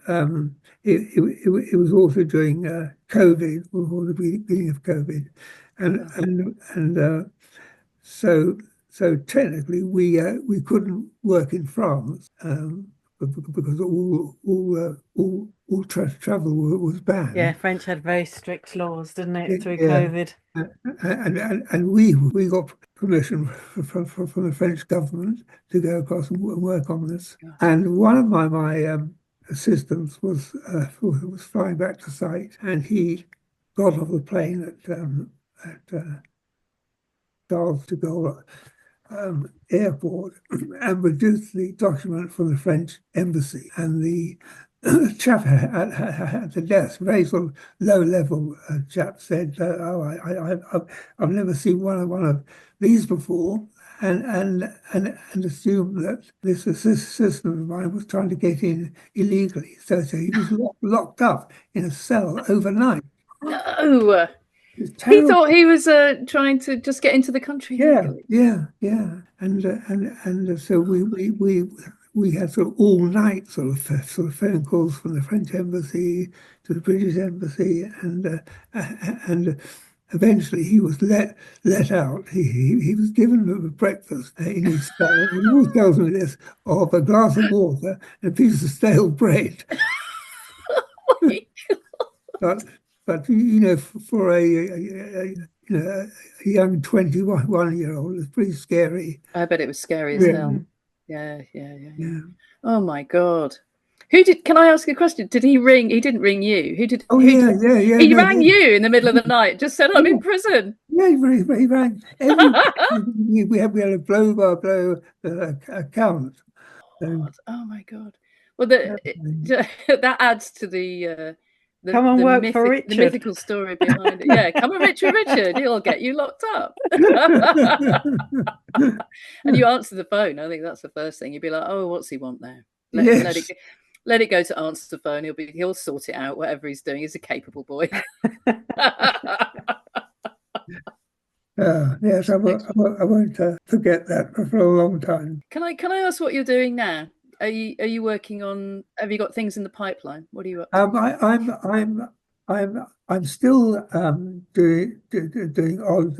It was also during COVID, or the beginning of COVID, and so technically we couldn't work in France because all travel was banned. Yeah, French had very strict laws, didn't it, through COVID? And we got permission from the French government to go across and work on this. And one of my assistants was flying back to site, and he got off the plane at Charles de Gaulle airport and produced the document from the French embassy. And the chap at the desk, very sort of low-level chap, said, I've never seen one of these before," and assumed that this assistant of mine was trying to get in illegally. So he was locked up in a cell overnight. No. He thought he was trying to just get into the country. Yeah. And so we had sort of all night sort of phone calls from the French embassy to the British embassy, and eventually he was let out. He was given a breakfast in his cell. He always tells me this, of a glass of water and a piece of stale bread. But you know, for a young 21-year-old, it's pretty scary. I bet it was scary as hell. Yeah. Oh my God. Can I ask a question? Did he ring? He didn't ring you. Yeah. He rang you in the middle of the night, just said, I'm in prison. Yeah, he rang. We had a blow-by-blow account. Oh my God. Well, that adds to the Come and work for Richard. The mythical story behind it. Yeah, come and Richard. He'll get you locked up. And you answer the phone. I think that's the first thing. You'd be like, oh, what's he want now? Let it go to answer the phone. He'll sort it out. Whatever he's doing, he's a capable boy. Yes, I won't forget that for a long time. Can I ask what you're doing now? Are you working on? Have you got things in the pipeline? What are you up to? I'm still doing odd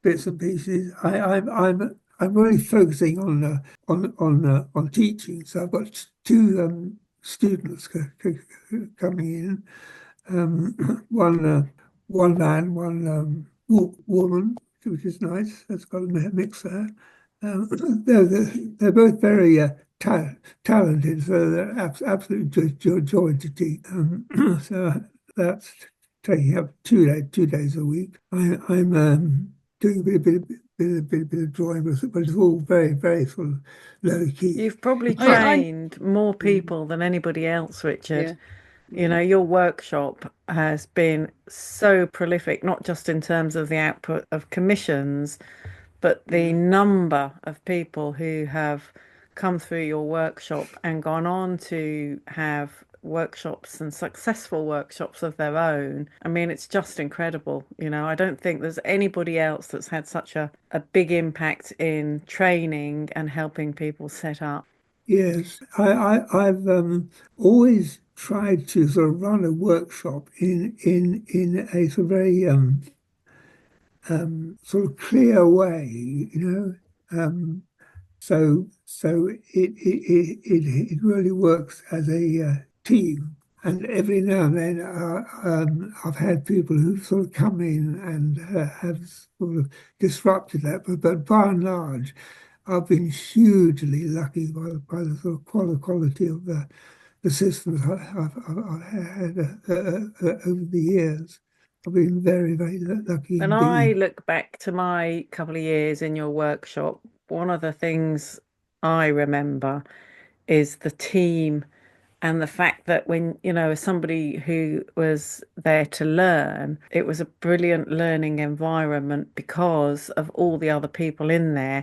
bits and pieces. I'm really focusing on teaching. So I've got two students coming in. One man, one woman, which is nice. That's got a mix there. They're both very talented, so they're absolutely joy to teach. So that's taking up 2 days a week. I'm doing a bit of drawing, but it's all very, very sort of low key. You've probably trained more people than anybody else, Richard. Yeah. You know, your workshop has been so prolific, not just in terms of the output of commissions, but the number of people who have come through your workshop and gone on to have workshops and successful workshops of their own. I mean, it's just incredible. You know, I don't think there's anybody else that's had such a big impact in training and helping people set up. Yes, I've always tried to sort of run a workshop in a sort of very sort of clear way, you know. So it really works as a team. And every now and then I've had people who've sort of come in and have sort of disrupted that, but by and large, I've been hugely lucky by the sort of quality of the systems I've had over the years. I've been very, very lucky. When I look back to my couple of years in your workshop, one of the things I remember is the team and the fact that when, you know, as somebody who was there to learn, it was a brilliant learning environment because of all the other people in there.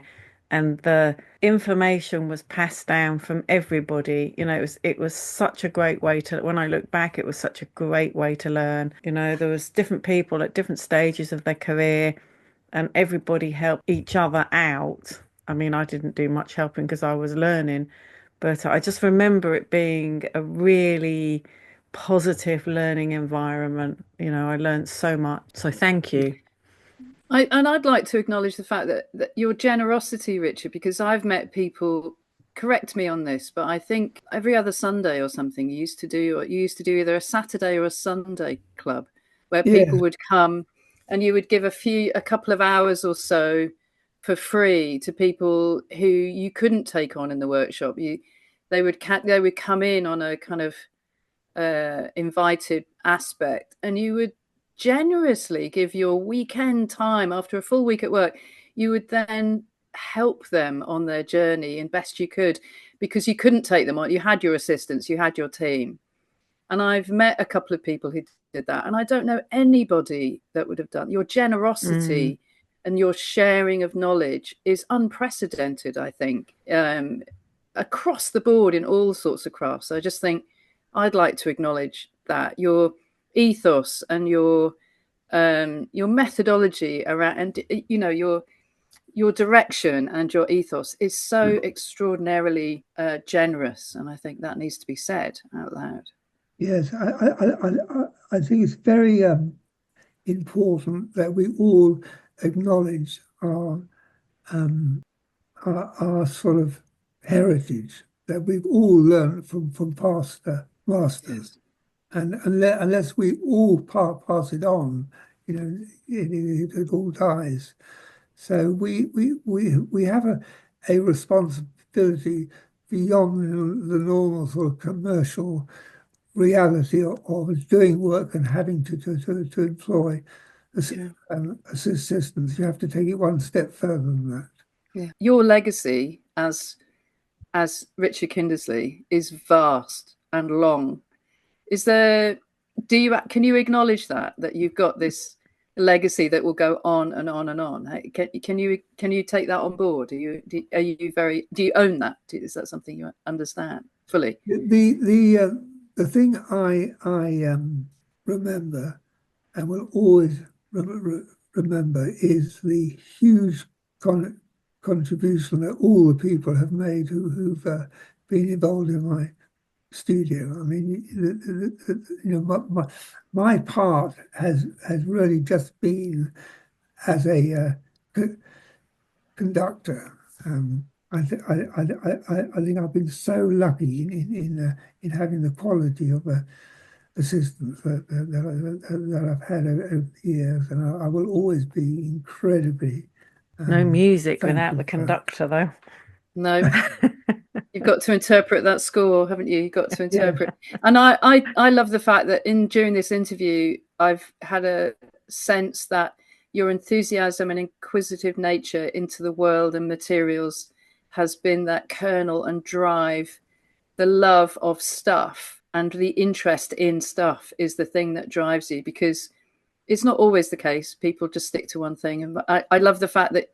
And the information was passed down from everybody. You know, it was such a great way to, when I look back, it was such a great way to learn. You know, there was different people at different stages of their career and everybody helped each other out. I mean, I didn't do much helping because I was learning, but I just remember it being a really positive learning environment. You know, I learned so much. So thank you. I'd like to acknowledge the fact that your generosity, Richard, because I've met people, correct me on this, but I think every other Sunday or something you used to do either a Saturday or a Sunday club where people would come and you would give a couple of hours or so for free to people who you couldn't take on in the workshop. They would come in on a kind of invited aspect, and you would generously give your weekend time after a full week at work. You would then help them on their journey and best you could, because you couldn't take them on. You had your assistants, you had your team. And I've met a couple of people who did that, and I don't know anybody that would have done. Your generosity and your sharing of knowledge is unprecedented, I think, across the board in all sorts of crafts. I just think I'd like to acknowledge that your ethos and your methodology around, and you know, your direction and your ethos is so extraordinarily generous, and I think that needs to be said out loud. Yes, I think it's very important that we all acknowledge our sort of heritage that we've all learned from past masters. And unless we all pass it on, you know, it all dies. So we have a responsibility beyond the normal sort of commercial reality of doing work and having to employ assistants. You have to take it one step further than that. Yeah, your legacy as Richard Kindersley is vast and long. Is there can you acknowledge that you've got this legacy that will go on and on and on? Can you take that on board? Do you own that? Is that something you understand fully? The thing I remember and will always remember is the huge contribution that all the people have made who've been involved in my studio. I mean, my part has really just been as a conductor. I think I've been so lucky in having the quality of assistants that I've had over the years, and I will always be incredibly no music thankful without the conductor, though. No. You've got to interpret that score, haven't you? You've got to interpret. Yeah. And I love the fact that during this interview, I've had a sense that your enthusiasm and inquisitive nature into the world and materials has been that kernel and drive. The love of stuff and the interest in stuff is the thing that drives you, because it's not always the case. People just stick to one thing. And I love the fact that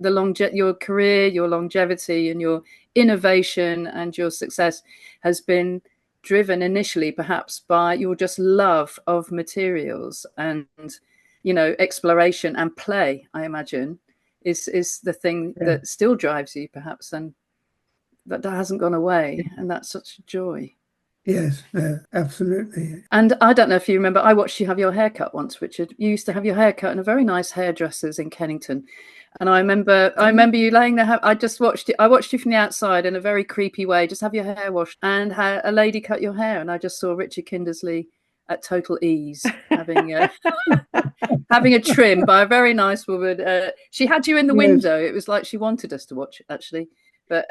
your career, your longevity and your innovation and your success has been driven initially perhaps by your just love of materials and, exploration and play, I imagine, is the thing that still drives you perhaps, and that hasn't gone away. And that's such a joy. Yes, absolutely. And I don't know if you remember, I watched you have your hair cut once, Richard. You used to have your hair cut in a very nice hairdresser's in Kennington. And I remember you laying there. I watched you from the outside in a very creepy way, just have your hair washed, and had a lady cut your hair. And I just saw Richard Kindersley at total ease, having a trim by a very nice woman. She had you in the window. It was like she wanted us to watch it, actually. But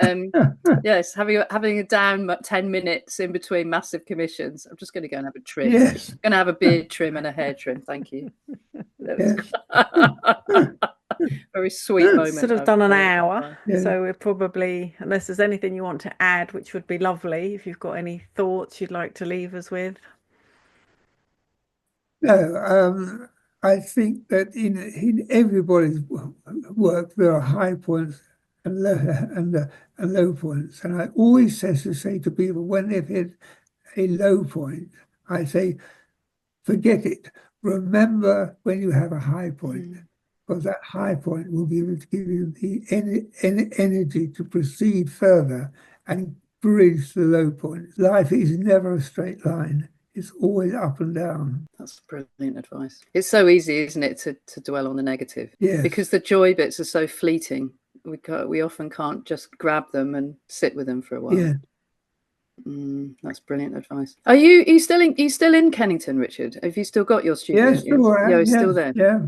yes, having a down 10 minutes in between massive commissions. I'm just going to go and have a trim. Yes. I'm going to have a beard trim and a hair trim. Thank you. Yes. Very sweet moment. Sort of done an hour. So we're probably, unless there's anything you want to add, which would be lovely, if you've got any thoughts you'd like to leave us with. No, I think that in everybody's work there are high points and low points, and I always say to people when they've hit a low point, I say, forget it. Remember when you have a high point, because that high point will be able to give you the energy to proceed further and bridge the low point. Life is never a straight line. It's always up and down. That's brilliant advice. It's so easy, isn't it, to dwell on the negative? Yes. Because the joy bits are so fleeting. We often can't just grab them and sit with them for a while. Yeah. That's brilliant advice. Are you still in Kennington, Richard? Have you still got your studio? Yes, still there. Yeah.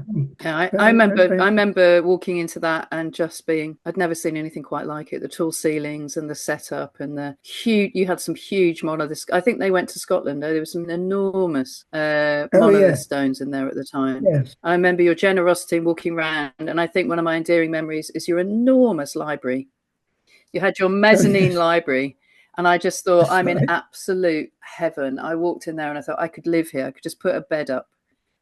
I remember walking into that and just I'd never seen anything quite like it. The tall ceilings and the setup and the huge. You had some huge monoliths. I think they went to Scotland. There was some enormous monolith stones in there at the time. Yes. I remember your generosity in walking around, and I think one of my endearing memories is your enormous library. You had your mezzanine library. And I just thought, I'm in absolute heaven. I walked in there and I thought I could live here. I could just put a bed up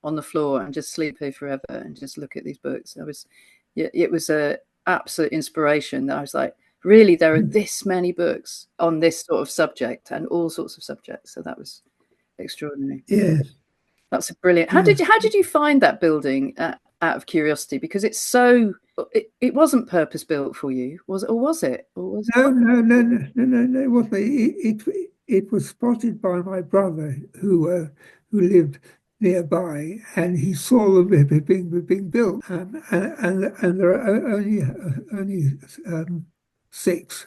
on the floor and just sleep here forever and just look at these books. It was a absolute inspiration. That I was like, really, there are this many books on this sort of subject and all sorts of subjects. So that was extraordinary. Yes. That's brilliant. How did you find that building out of curiosity? Because it's so. It wasn't purpose built for you, was it? Or was it? No, it wasn't. It was spotted by my brother who lived nearby, and he saw them being built, and there are only 6,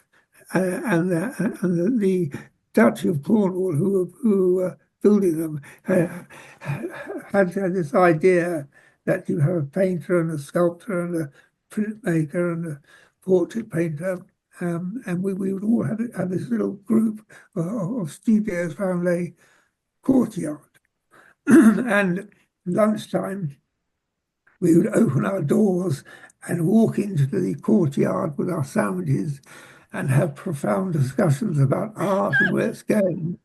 and the Duchy of Cornwall who were building them had this idea that you have a painter and a sculptor and a printmaker and a portrait painter, and we would all have this little group of studios around a courtyard. And lunchtime, we would open our doors and walk into the courtyard with our sandwiches and have profound discussions about art and where it's going.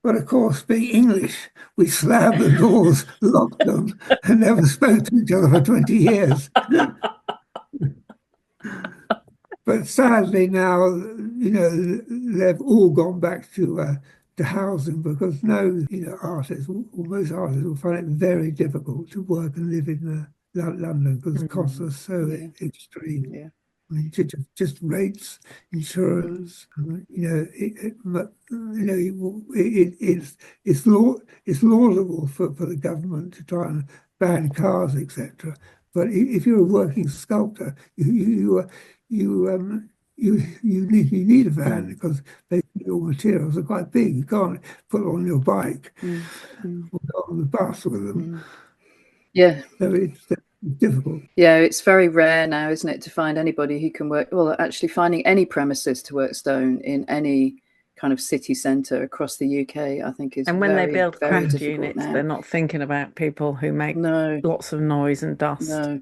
But of course, being English, we slammed the doors, locked them, and never spoke to each other for 20 years. But sadly now, they've all gone back to housing, because no, artists, or most artists, will find it very difficult to work and live in London, because costs are so extreme. Yeah. I mean, just rates, insurance. It's laudable for the government to try and ban cars, etc. But if you're a working sculptor, you need a van, because your materials are quite big. You can't put it on your bike or go on the bus with them. Yeah. So it's difficult. Yeah, it's very rare now, isn't it, to find anybody who can work, well, actually finding any premises to work stone in any kind of city centre across the UK, I think is And when very, they build very craft difficult units, now. they're not thinking about people who make lots of noise and dust. No.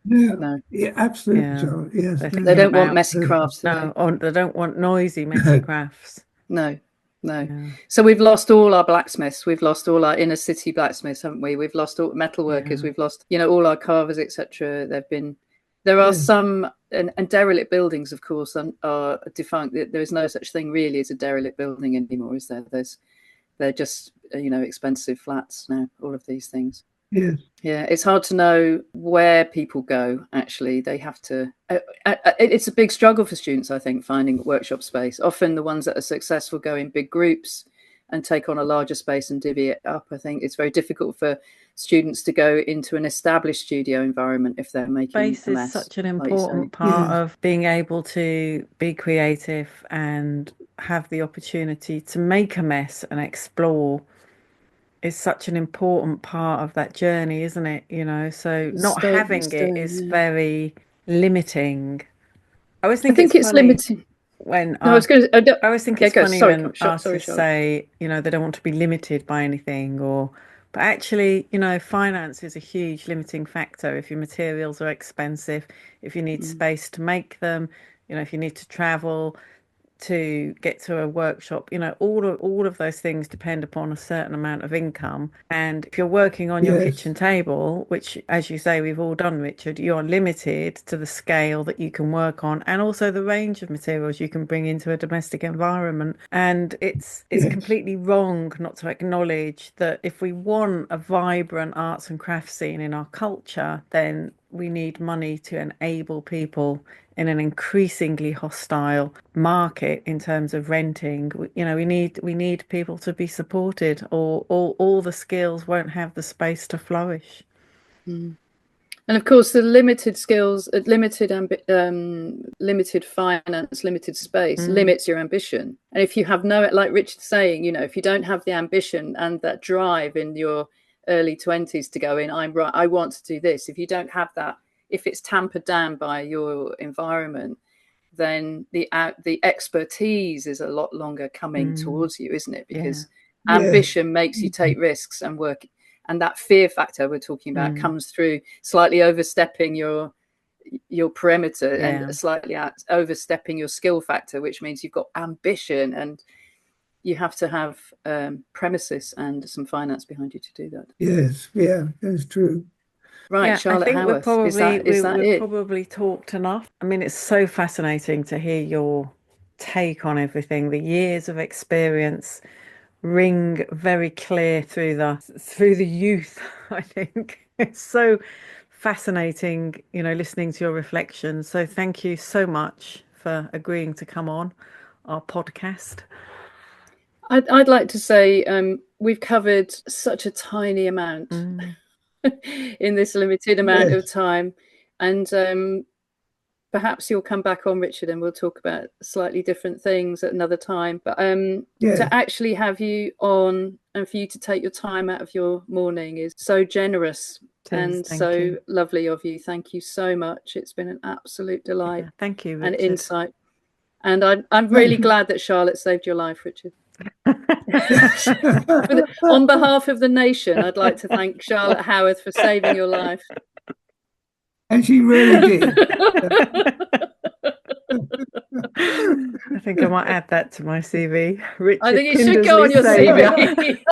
Yeah, absolutely. Yeah. Yes, They don't want messy crafts. No, they don't want noisy, messy crafts. No. So we've lost all our blacksmiths. We've lost all our inner city blacksmiths, haven't we? We've lost all metal workers. We've lost, all our carvers, etc. There are some and derelict buildings, of course, are defunct. There is no such thing really as a derelict building anymore, is there? They're just expensive flats now. All of these things. Yes. Yeah, it's hard to know where people go, actually. They have to... it's a big struggle for students, I think, finding workshop space. Often the ones that are successful go in big groups and take on a larger space and divvy it up. I think it's very difficult for students to go into an established studio environment if they're making space a mess. Space is such an important part of being able to be creative and have the opportunity to make a mess and explore. Is such an important part of that journey, isn't it? So not having it is very limiting. I always think it's limiting when I always think it's funny when artists say, they don't want to be limited by anything, but actually, finance is a huge limiting factor. If your materials are expensive, if you need space to make them, if you need to travel to get to a workshop, all of those things depend upon a certain amount of income. And if you're working on your kitchen table, which, as you say, we've all done, Richard, you're limited to the scale that you can work on, and also the range of materials you can bring into a domestic environment. And it's completely wrong not to acknowledge that if we want a vibrant arts and crafts scene in our culture, then we need money to enable people in an increasingly hostile market in terms of renting. We need people to be supported, or all the skills won't have the space to flourish. And of course, the limited skills, limited finance, limited space limits your ambition. And if you have like Richard's saying, if you don't have the ambition and that drive in your early 20s to go in, I want to do this. If you don't have that, if it's tampered down by your environment, then the expertise is a lot longer coming towards you, isn't it? Because ambition makes you take risks and work, and that fear factor we're talking about comes through slightly overstepping your perimeter and slightly overstepping your skill factor, which means you've got ambition and you have to have premises and some finance behind you to do that. Yes, that's true. Right, Charlotte I think Howarth. we've probably talked enough. I mean, it's so fascinating to hear your take on everything. The years of experience ring very clear through the youth. I think it's so fascinating, listening to your reflections. So thank you so much for agreeing to come on our podcast. I'd like to say we've covered such a tiny amount in this limited amount of time, and perhaps you'll come back on, Richard, and we'll talk about slightly different things at another time. But to actually have you on and for you to take your time out of your morning is so generous and so lovely of you. Thank you so much. It's been an absolute delight. Thank you, Richard. And insight. And I'm really glad that Charlotte saved your life, Richard. On behalf of the nation, I'd like to thank Charlotte Howarth for saving your life. And she really did. I think I might add that to my CV. Richard I think it should go on your Kindersley CV.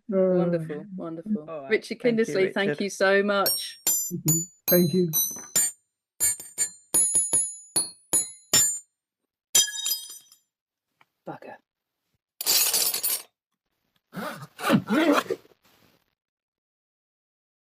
Wonderful, wonderful. Right. Richard Kindersley, thank you so much. Thank you. Bugger.